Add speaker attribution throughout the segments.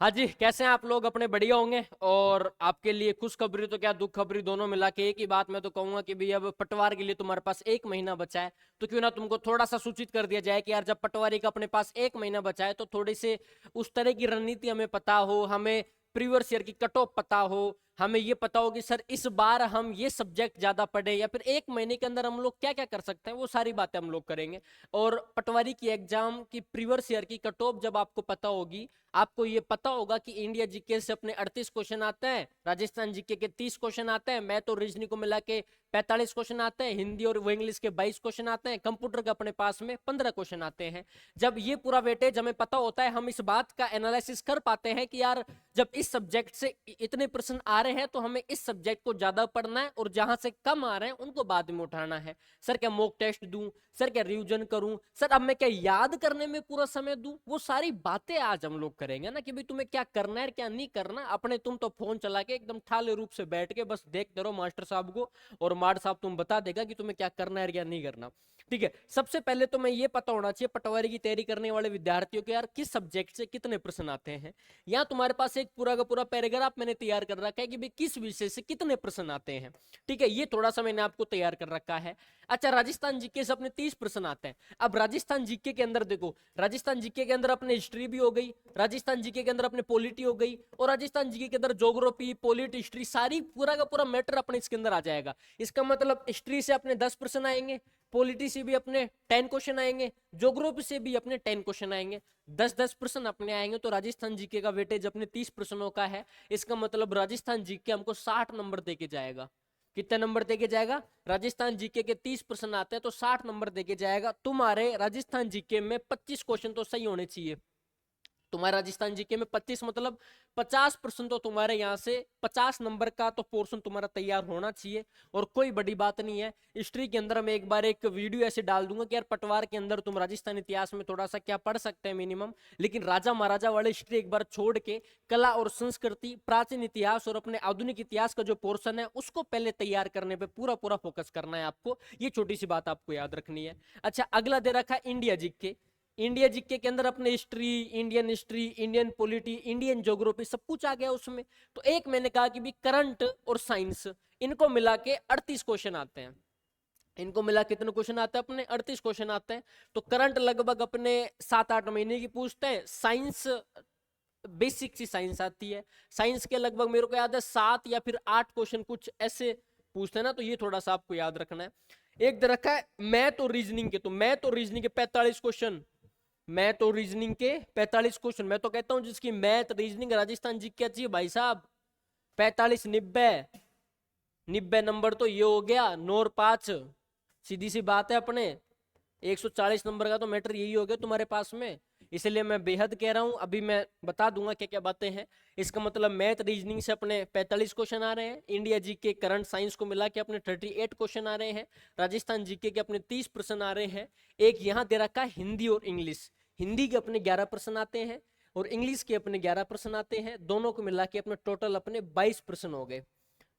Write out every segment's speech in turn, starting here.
Speaker 1: हाँ जी, कैसे हैं आप लोग? अपने बढ़िया होंगे। और आपके लिए खुशखबरी तो क्या दुख खबरी दोनों मिला के एक ही बात मैं तो कहूंगा कि भाई अब पटवार के लिए तुम्हारे पास एक महीना बचा है, तो क्यों ना तुमको थोड़ा सा सूचित कर दिया जाए कि यार जब पटवारी का अपने पास एक महीना बचा है तो थोड़ी से उस तरह की रणनीति हमें पता हो, हमें प्रीवियस ईयर की कट ऑफ पता हो, हमें ये पता हो कि सर इस बार हम ये सब्जेक्ट ज्यादा पढ़े या फिर एक महीने के अंदर हम लोग क्या क्या कर सकते हैं, वो सारी बातें हम लोग करेंगे। और पटवारी की एग्जाम की प्रीवियस ईयर की कट ऑफ जब आपको पता होगी, आपको ये पता होगा कि इंडिया जीके से अपने 38 क्वेश्चन आते हैं, राजस्थान जीके के 30 क्वेश्चन आते हैं, मैथ और रीजनिंग को मिला के 45 क्वेश्चन आते हैं, हिंदी और वो इंग्लिश के 22 क्वेश्चन आते हैं, कंप्यूटर के अपने पास में 15 क्वेश्चन आते हैं। जब ये पूरा वेटेज हमें पता होता है, हम इस बात का एनालिसिस कर पाते हैं कि यार जब इस सब्जेक्ट से इतने प्रश्न आ रहे हैं तो हमें इस सब्जेक्ट को ज्यादा पढ़ना है और जहां से कम आ रहे हैं उनको बाद में उठाना है। सर क्या मॉक टेस्ट दूं, सर क्या रिवीजन करूं, सर अब मैं क्या याद करने में पूरा समय दूं, वो सारी बातें आज हम लोग करेंगे ना कि भाई तुम्हें क्या करना है क्या नहीं करना। अपने तुम तो फोन चला के एकदम ठाले रूप से बैठ के बस देखते रहो मास्टर साहब को, और मास्टर साहब तुम बता देगा कि तुम्हें क्या करना है क्या नहीं करना। ठीक है, सबसे पहले तो मैं ये पता होना चाहिए पटवारी की तैयारी करने वाले विद्यार्थियों को यार किस सब्जेक्ट से कितने प्रश्न आते हैं। यहाँ तुम्हारे पास एक पूरा का पूरा पैराग्राफ मैंने तैयार कर रखा है कि भाई किस विषय से कितने प्रश्न आते हैं। ठीक है, ये थोड़ा सा मैंने आपको तैयार कर रखा है। अच्छा, राजस्थान जीके से अपने 30 प्रश्न आते हैं। अब राजस्थान जीके के अंदर देखो, राजस्थान जीके के अंदर अपने हिस्ट्री भी हो गई, राजस्थान जीके के अंदर अपने पॉलिटी हो गई, और राजस्थान जीके के अंदर ज्योग्राफी पॉलिटी हिस्ट्री सारी पूरा का पूरा मैटर अपने इसके अंदर आ जाएगा। इसका मतलब हिस्ट्री से अपने 10 प्रश्न आएंगे, पॉलिटी से भी अपने 10 क्वेश्चन आएंगे, ज्योग्राफी से भी अपने 10 क्वेश्चन आएंगे, 10-10 प्रश्न अपने आएंगे। तो राजस्थान जीके का वेटेज अपने 30 प्रश्नों का है। इसका मतलब राजस्थान जीके हमको 60 नंबर देके जाएगा। कितने नंबर देके जाएगा? राजस्थान जीके के 30 प्रश्न आते हैं तो 60 नंबर देके जाएगा। तुम्हारे राजस्थान जीके में 25 क्वेश्चन तो सही होने चाहिए। तुम्हारे राजस्थान जीके में 25 मतलब 50% तो तुम्हारे यहाँ से 50 नंबर का तो पोर्शन तुम्हारा तैयार होना चाहिए। और कोई बड़ी बात नहीं है, हिस्ट्री के अंदर मैं एक बार एक वीडियो ऐसे डाल दूंगा कि यार पटवार के अंदर तुम राजस्थान इतिहास में थोड़ा सा क्या पढ़ सकते हैं मिनिमम, लेकिन राजा महाराजा वाले हिस्ट्री एक बार छोड़ के कला और संस्कृति, प्राचीन इतिहास और अपने आधुनिक इतिहास का जो पोर्शन है उसको पहले तैयार करने पे पूरा पूरा फोकस करना है आपको। ये छोटी सी बात आपको याद रखनी है। अच्छा, अगला दे रखा है इंडिया जीके। इंडिया जीके के अंदर अपने history, Indian polity, Indian geography सब कुछ आ गया उसमें। तो एक मैंने कहा कि भी करंट और साइंस, इनको मिला के 38 क्वेश्चन आते हैं। इनको मिला कितने क्वेश्चन आते हैं? अपने 38 क्वेश्चन आते हैं। तो करंट लगभग अपने 7-8 महीने की पूछते हैं। साइंस बेसिक सी साइंस आती है, साइंस के लगभग मेरे को याद है 7 या फिर 8 क्वेश्चन कुछ ऐसे पूछते हैं ना, तो ये थोड़ा सा आपको याद रखना है। एक दे रखा है मैथ और रीजनिंग के, तो मैथ और रीजनिंग के 45 क्वेश्चन, मैथ और रीजनिंग के 45 क्वेश्चन। मैं तो कहता हूं जिसकी मैथ रीजनिंग राजस्थान जी क्या चाहिए भाई साहब, 45 90 90 नंबर तो ये हो गया, 9 और 5 सीधी सी बात है अपने 140 नंबर का तो मैटर यही हो गया तुम्हारे पास में। इसलिए मैं बेहद कह रहा हूं, अभी मैं बता दूंगा क्या क्या बातें हैं। इसका मतलब मैथ रीजनिंग से अपने 45 क्वेश्चन आ रहे हैं, इंडिया जीके करंट साइंस को मिला के अपने 38 क्वेश्चन आ रहे हैं, राजस्थान जीके के अपने 30 प्रश्न आ रहे हैं। एक यहाँ दे रखा है हिंदी और इंग्लिश, हिंदी के अपने 11 प्रश्न आते हैं और इंग्लिश के अपने 11 प्रश्न आते हैं, दोनों को मिला के अपने टोटल अपने 22 प्रश्न हो गए।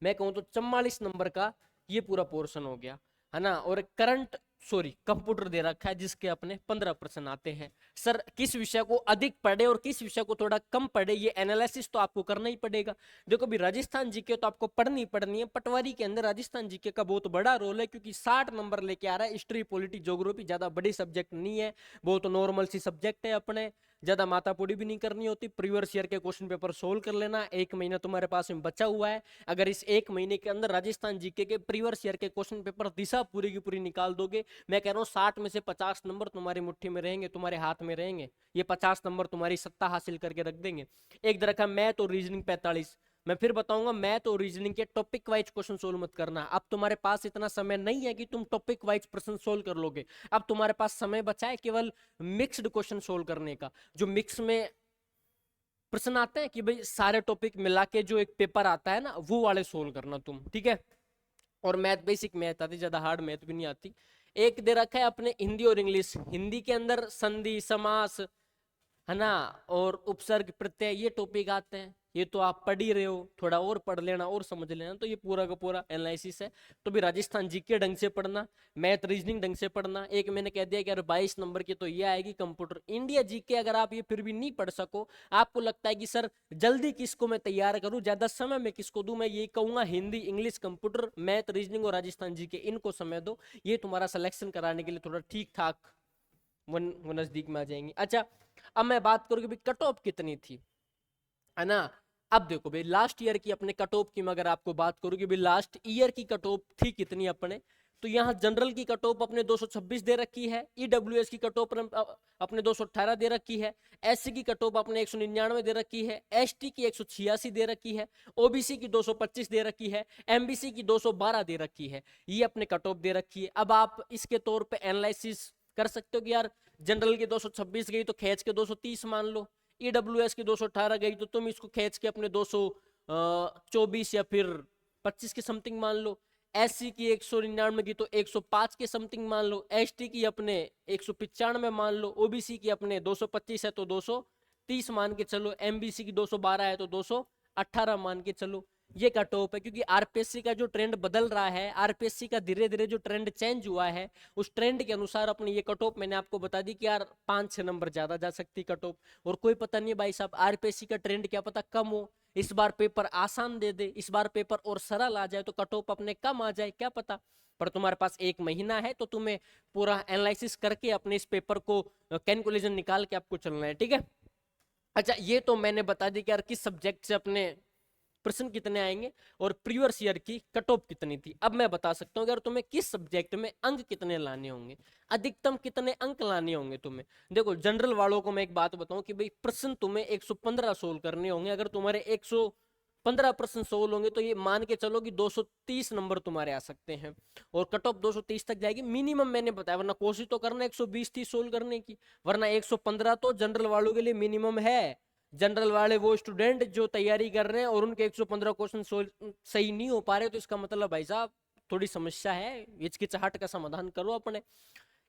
Speaker 1: मैं कहूँ तो 44 नंबर का ये पूरा पोर्शन हो गया, है ना। और करंट सॉरी कंप्यूटर दे रखा है जिसके अपने 15 प्रश्न आते हैं। सर किस विषय को अधिक पढ़े और किस विषय को थोड़ा कम पढ़े, ये एनालिसिस तो आपको करना ही पड़ेगा। देखो भी राजस्थान जीके तो आपको पढ़नी पढ़नी है, पटवारी के अंदर राजस्थान जीके का बहुत बड़ा रोल है, क्योंकि 60 नंबर लेके आ रहा है। हिस्ट्री पॉलिटी ज्योग्राफी ज्यादा बड़ी सब्जेक्ट नहीं है, बहुत नॉर्मल सी सब्जेक्ट है अपने, ज्यादा मातापूरी भी नहीं करनी होती। प्रीवियस ईयर के क्वेश्चन पेपर सोल्व कर लेना, एक महीना तुम्हारे पास में बचा हुआ है। अगर इस एक महीने के अंदर राजस्थान जीके के प्रीवियस ईयर के क्वेश्चन पेपर दिशा पूरी की पूरी निकाल दोगे, मैं कह रहा हूँ 60 में से 50 नंबर तुम्हारी मुट्ठी में रहेंगे, तुम्हारे हाथ में रहेंगे। ये 50 नंबर तुम्हारी सत्ता हासिल करके रख देंगे। एक रखा मैथ और रीजनिंग 45। मैं फिर बताऊंगा मैथ और रीजनिंग के टॉपिक वाइज क्वेश्चन सोल्व मत करना, अब तुम्हारे पास इतना समय नहीं है कि तुम टॉपिक वाइज प्रश्न सोल्व कर लोगे। अब तुम्हारे पास समय बचा है केवल मिक्स्ड क्वेश्चन सोल्व करने का, जो मिक्स में प्रश्न आते हैं कि भाई सारे टॉपिक मिला के जो एक पेपर आता है ना, वो वाले सोल्व करना तुम, ठीक है। और मैथ बेसिक मैथ आती, ज्यादा हार्ड मैथ भी नहीं आती। एक दे रखा है अपने हिंदी और इंग्लिश, हिंदी के अंदर संधि समास है ना, और उपसर्ग प्रत्यय ये टॉपिक आते हैं, ये तो आप पढ़ ही रहे हो, थोड़ा और पढ़ लेना और समझ लेना, तो ये पूरा का पूरा एनालिसिस है। तो भी राजस्थान जीके ढंग से पढ़ना, मैथ रीजनिंग ढंग से पढ़ना। एक मैंने कह दिया कि यार 22 नंबर की तो ये आएगी कंप्यूटर इंडिया जीके, अगर आप ये फिर भी नहीं पढ़ सको, आपको लगता है कि सर जल्दी किसको मैं तैयार करूं, ज्यादा समय मैं किसको दूं, मैं ये कहूंगा Hindi English computer math reasoning और राजस्थान जीके, इनको समय दो, ये तुम्हारा सिलेक्शन कराने के लिए थोड़ा ठीक ठाक वो नजदीक में आ जाएंगे। अच्छा, अब मैं बात करूँ कि भाई कट ऑफ कितनी थी, है ना। अब देखो भाई लास्ट ईयर की अपने कट ऑफ की मैं अगर आपको बात करूं कि भाई लास्ट ईयर की कट ऑफ थी कितनी अपने, तो यहाँ जनरल की कट ऑफ अपने 226 दे रखी है, ईडब्ल्यूएस की कट ऑफ अपने 218 दे रखी है, एससी की कट ऑफ अपने 199 दे रखी है, एसटी की 186 दे रखी है, ओबीसी की 225 दे रखी है, एमबीसी की 212 दे रखी है, ये अपने कट ऑफ दे रखी है। अब आप इसके तौर पे एनालिसिस कर सकते हो कि यार जनरल की 226 गई तो खींच के 230 मान लो, ईडब्ल्यूएस की 218 गई तो तुम इसको खींच के अपने 224 या फिर 25 के समथिंग मान लो, एससी की 199 की तो 105 के समथिंग मान लो, एसटी की अपने 195 मान लो, ओबीसी की अपने 225 है तो 230 मान के चलो, एमबीसी की 212 है तो 218 मान के चलो। ये कट ऑफ है, क्योंकि आरपीएससी का जो ट्रेंड बदल रहा है, आरपीएससी का धीरे धीरे जो ट्रेंड चेंज हुआ है, उस ट्रेंड के अनुसार अपनी ये कट ऑफ मैंने आपको बता दी कि यार 5-6 नंबर ज्यादा जा सकती कट ऑफ। और कोई पता नहीं भाई साहब, आरपीएससी का ट्रेंड क्या पता कम हो, इस बार पेपर आसान दे दे, इस बार पेपर और सरल आ जाए तो कट ऑफ अपने कम आ जाए, क्या पता। पर तुम्हारे पास 1 महीना है तो तुम्हें पूरा एनालिसिस करके अपने इस पेपर को कैलकुलेशन निकाल के आपको चलना है, ठीक है। अच्छा, ये तो मैंने बता दी कि यार किस सब्जेक्ट से अपने प्रश्न कितने आएंगे और प्रीवियस ईयर की कट ऑफ कितनी थी। अब मैं बता सकता हूँ अगर तुम्हें किस सब्जेक्ट में अंक कितने लाने होंगे, अधिकतम कितने अंक लाने होंगे तुम्हें। देखो जनरल वालों को मैं एक बात बताऊं कि भाई प्रश्न तुम्हें 115 सोल्व करने होंगे, अगर तुम्हारे 115 प्रश्न सोल्व होंगे तो ये मान के चलो कि 230 नंबर तुम्हारे आ सकते हैं, और कट ऑफ 230 तक जाएगी मिनिमम, मैंने बताया, वरना कोशिश तो करना 120-30 सोल्व करने की, वरना 115 तो जनरल वालों के लिए मिनिमम है। जनरल वाले वो स्टूडेंट जो तैयारी कर रहे हैं और उनके 115 क्वेश्चन सही नहीं हो पा रहे, तो इसका मतलब भाई साहब थोड़ी समस्या है, हिचकिचाहट का समाधान करो अपने।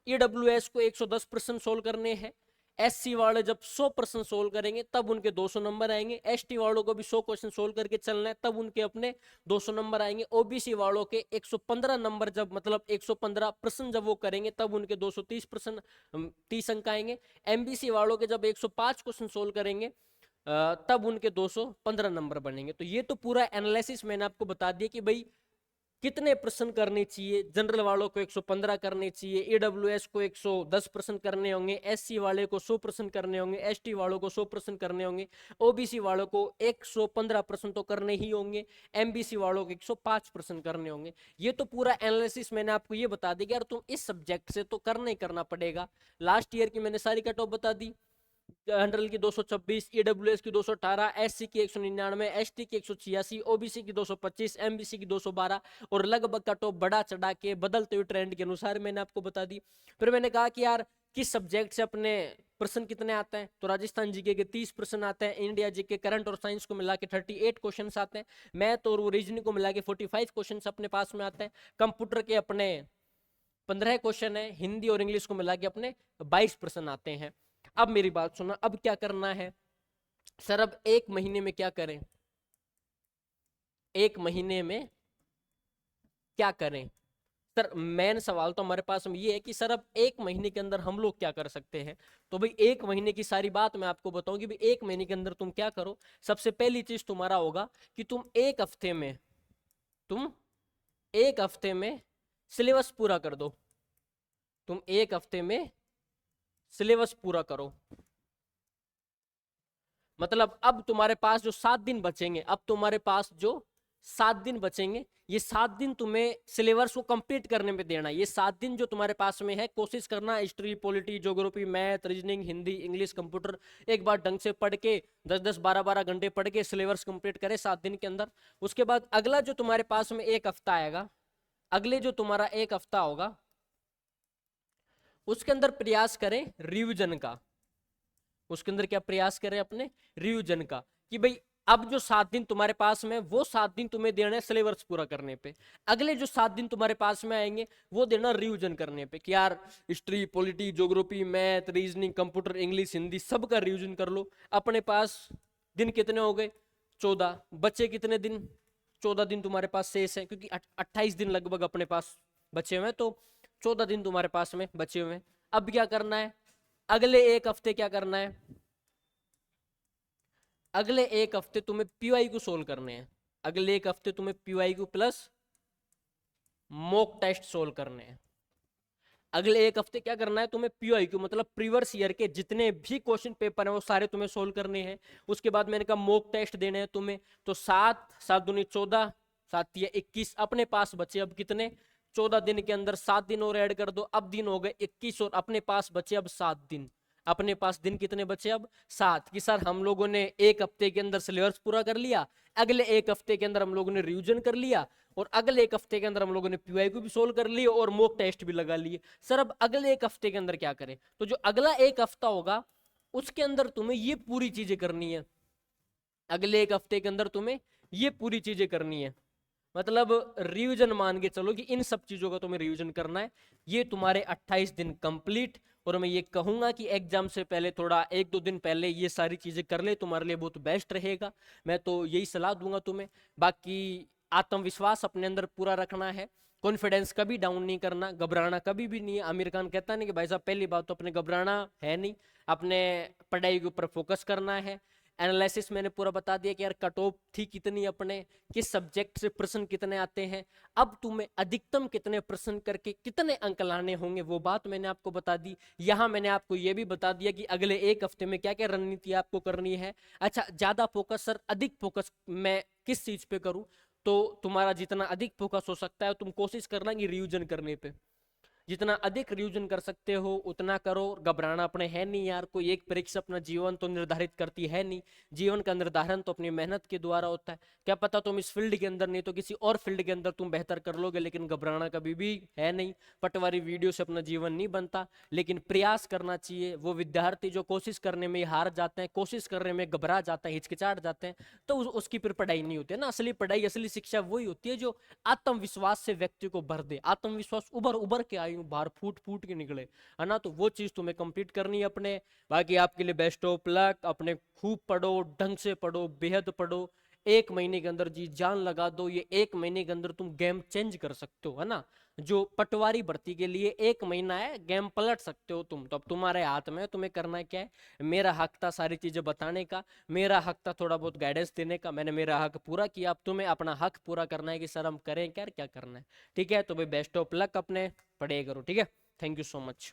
Speaker 1: ईडब्ल्यूएस को 110 प्रश्न सोल्व करने हैं, एससी वाले जब 100 प्रश्न सोल्व करेंगे तब उनके 200 नंबर आएंगे, एसटी वालों को भी 100 क्वेश्चन सोल्व करके चलना है तब उनके अपने 200 नंबर आएंगे, ओबीसी वालों के 115 नंबर जब मतलब 115 प्रश्न जब वो करेंगे तब उनके 230 प्रश्न 30 अंक आएंगे, एमबीसी वालों के जब 105 क्वेश्चन सोल्व करेंगे तब उनके 215 नंबर बनेंगे। तो ये तो पूरा एनालिसिस मैंने आपको बता दिया कि भाई कितने प्रश्न करने चाहिए, जनरल वालों को 115 करने चाहिए, ईडब्ल्यूएस को 110 प्रश्न करने होंगे, एससी वाले को 100 प्रश्न करने होंगे, एसटी वालों को 100 प्रश्न करने होंगे, ओबीसी वालों को 115 प्रश्न तो करने ही होंगे, एमबीसी वालों को 105 प्रश्न करने होंगे। ये तो पूरा एनालिसिस मैंने आपको ये बता दिया कि यार तुम इस सब्जेक्ट से तो करना ही करना पड़ेगा। लास्ट ईयर की मैंने सारी कट ऑफ बता दी, जनरल की 226, ईडब्ल्यूएस की 218, एससी की 199, एसटी की 186, ओबीसी की 225, एमबीसी की 212, और लगभग कट ऑफ बढ़ा चढ़ा के बदलते हुए ट्रेंड के अनुसार मैंने आपको बता दी। फिर मैंने कहा कि यार किस सब्जेक्ट से अपने प्रश्न कितने आते हैं, तो राजस्थान जीके के 30 प्रश्न आते हैं, इंडिया जीके करंट और साइंस को मिला के 38 क्वेश्चन आते हैं, मैथ और रीजनिंग को मिला के 45 क्वेश्चन अपने पास में आते हैं, कंप्यूटर के अपने 15 क्वेश्चन है, हिंदी और इंग्लिश को मिला के अपने 22 प्रश्न आते हैं। अब मेरी बात सुना, अब क्या करना है सर, अब 1 महीने में क्या करें, 1 महीने में क्या करें। सर मेन सवाल तो हमारे पास में ये है कि सर अब 1 महीने के अंदर हम लोग क्या कर सकते हैं। तो भाई 1 महीने की सारी बात मैं आपको बताऊं कि भाई 1 महीने के अंदर तुम क्या करो। सबसे पहली चीज तुम्हारा होगा कि तुम 1 हफ्ते में सिलेबस पूरा कर दो, तुम 1 हफ्ते में सिलेबस पूरा करो। मतलब अब तुम्हारे पास जो 7 दिन बचेंगे, अब तुम्हारे पास जो 7 दिन बचेंगे, ये 7 दिन तुम्हें सिलेबस को कंप्लीट करने में देना। ये 7 दिन जो तुम्हारे पास में है, कोशिश करना history polity geography math reasoning Hindi English computer एक बार ढंग से पढ़ के 10-10 12-12 घंटे पढ़ के सिलेबस कंप्लीट करे 7 दिन के अंदर। उसके बाद अगला जो तुम्हारे पास में 1 हफ्ता आएगा, अगले जो तुम्हारा 1 हफ्ता होगा उसके अंदर प्रयास करें रिविजन का। उसके अंदर क्या प्रयास करें अपने रिविजन का, कि भाई अब जो 7 दिन तुम्हारे पास में, वो 7 दिन तुम्हें देना है सिलेबस पूरा करने पे। अगले जो 7 दिन तुम्हारे पास में आएंगे वो देना रिवीजन करने पे कि यार history, polity, geography, math, reasoning, computer, English, Hindi, सब का रिवीजन कर लो। अपने पास दिन कितने हो गए? 14। बचे कितने दिन? 14 दिन तुम्हारे पास शेष है, क्योंकि 28 दिन लगभग अपने पास बचे हुए हैं, तो 14 दिन तुम्हारे पास में बचे हुए हैं। अब क्या करना है? अगले एक हफ्ते क्या करना है? अगले एक हफ्ते तुम्हें पीवाई को सोल्व करने हैं। अगले एक हफ्ते तुम्हें पीवाई को प्लस मॉक टेस्ट सोल्व करने हैं। अगले एक हफ्ते क्या करना है तुम्हें? पीवाई को मतलब प्रीवियस ईयर के जितने भी क्वेश्चन पेपर हैं वो सारे तुम्हें सोल्व करने हैं। उसके बाद मैंने कहा मॉक टेस्ट देने हैं तुम्हें। तो 7 7 दूनी 14, 7 या 21 अपने पास बचे अब कितने? 14 दिन के अंदर 7 दिन और ऐड कर दो, अब दिन हो गए 21 और अपने पास बचे अब 7 दिन। अपने पास दिन कितने बचे अब? 7। कि सर हम लोगों ने एक हफ्ते के अंदर सिलेबस पूरा कर लिया, अगले एक हफ्ते के अंदर हम लोगों ने रिवीजन कर लिया, और अगले एक हफ्ते के अंदर हम लोगों ने पीवाई को भी सोल्व कर लिया और मॉक टेस्ट भी लगा लिए। सर अब अगले एक हफ्ते के अंदर क्या करें? तो जो अगला एक हफ्ता होगा उसके अंदर तुम्हें ये पूरी चीजें करनी है। अगले एक हफ्ते के अंदर तुम्हें ये पूरी चीजें करनी है। मतलब रिवीजन मान के चलो कि इन सब चीजों का तुम्हें रिवीजन करना है। ये तुम्हारे 28 दिन कंप्लीट। और मैं ये कहूंगा कि एग्जाम से पहले थोड़ा 1-2 दिन पहले ये सारी चीजें कर ले, तुम्हारे लिए बहुत बेस्ट रहेगा। मैं तो यही सलाह दूंगा तुम्हें। बाकी आत्मविश्वास अपने अंदर पूरा रखना है, कॉन्फिडेंस कभी डाउन नहीं करना, घबराना कभी भी नहीं है। आमिर खान कहता नहीं कि भाई साहब पहली बात तो अपने घबराना है नहीं, अपने पढ़ाई के ऊपर फोकस करना है। एनालिसिस मैंने पूरा बता दिया कि यार कट ऑफ थी कितनी, अपने किस सब्जेक्ट से प्रश्न कितने आते हैं, अब तुम्हें अधिकतम कितने प्रश्न करके कितने अंक लाने होंगे वो बात मैंने आपको बता दी। यहाँ मैंने आपको ये भी बता दिया कि अगले एक हफ्ते में क्या क्या रणनीति आपको करनी है। अच्छा, ज्यादा फोकस सर, अधिक फोकस मैं किस चीज पे करूं? तो तुम्हारा जितना अधिक फोकस हो सकता है तुम कोशिश करना कि रिवीजन करने पे, जितना अधिक रिवीजन कर सकते हो उतना करो। घबराना अपने है नहीं यार, कोई एक परीक्षा अपना जीवन तो निर्धारित करती है नहीं। जीवन का निर्धारण तो अपनी मेहनत के द्वारा होता है। क्या पता तुम इस फील्ड के अंदर नहीं तो किसी और फील्ड के अंदर तुम बेहतर कर लोगे, लेकिन घबराना कभी भी है नहीं। पटवारी वीडियो से अपना जीवन नहीं बनता, लेकिन प्रयास करना चाहिए। वो विद्यार्थी जो कोशिश करने में हार जाते हैं, कोशिश करने में घबरा जाते हैं, हिचकिचाट जाते हैं, तो उसकी फिर पढ़ाई नहीं होती है ना। असली पढ़ाई, असली शिक्षा वही होती है जो आत्मविश्वास से व्यक्ति को भर दे। आत्मविश्वास उभर उभर के आई बाहर, फूट फूट के निकले, है ना। तो वो चीज तुम्हें कंप्लीट करनी है अपने। बाकी आपके लिए बेस्ट ऑफ लक। अपने खूब पढ़ो, ढंग से पढ़ो, बेहद पढ़ो। 1 महीने के अंदर जी जान लगा दो। ये 1 महीने के अंदर तुम गेम चेंज कर सकते हो, है ना। जो पटवारी भर्ती के लिए 1 महीना है, गेम पलट सकते हो तुम। तो अब तुम्हारे हाथ में है, तुम्हें करना क्या है। मेरा हक था सारी चीजें बताने का, मेरा हक था थोड़ा बहुत गाइडेंस देने का, मैंने मेरा हक पूरा किया। अब तुम्हें अपना हक पूरा करना है कि सर हम करें क्या, क्या करना है। ठीक है, तो भाई बेस्ट ऑफ लक, अपने पढ़े करो, ठीक है। Thank you so much.